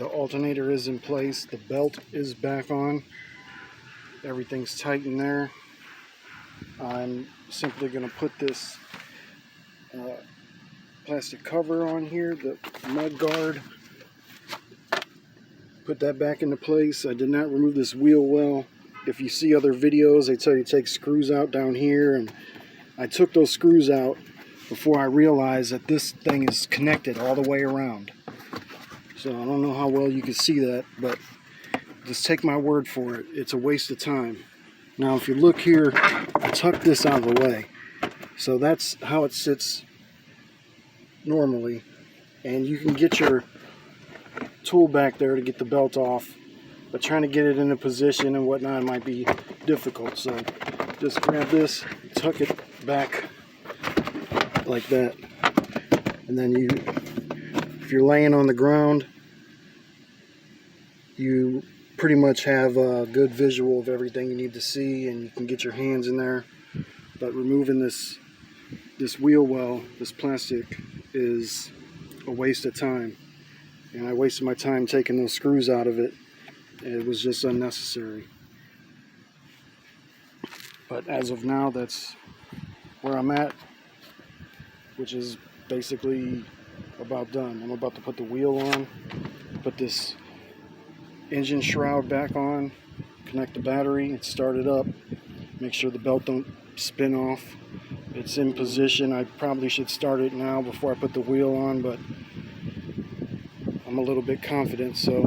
The alternator is in place, the belt is back on, everything's tight in there. I'm simply going to put this plastic cover on here, the mud guard, put that back into place. I did not remove this wheel well. If you see other videos, they tell you to take screws out down here, and I took those screws out before I realized that this thing is connected all the way around. So I don't know how well you can see that, but just take my word for it. It's a waste of time. Now if you look here, I tucked this out of the way. So that's how it sits normally. And you can get your tool back there to get the belt off, but trying to get it in a position and whatnot might be difficult. So just grab this, tuck it back like that, and then if you're laying on the ground, you pretty much have a good visual of everything you need to see, and you can get your hands in there. But removing this wheel well, this plastic, is a waste of time, and I wasted my time taking those screws out of it. It was just unnecessary. But as of now, that's where I'm at, which is basically about done. I'm about to put the wheel on, put this engine shroud back on, connect the battery, and start it up. Make sure the belt don't spin off. It's in position. I probably should start it now before I put the wheel on, but I'm a little bit confident, so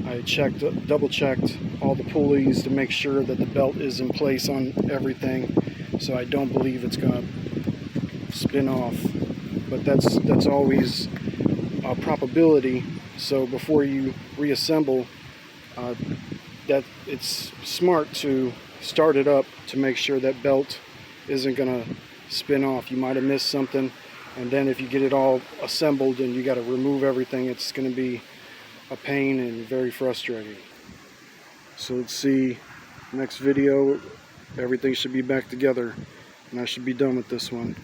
I double checked all the pulleys to make sure that the belt is in place on everything, so I don't believe it's gonna spin off. But that's always a probability. So before you reassemble, that it's smart to start it up to make sure that belt isn't gonna spin off. You might have missed something, and then if you get it all assembled and you got to remove everything, it's going to be a pain and very frustrating. So let's see, next video, everything should be back together and I should be done with this one.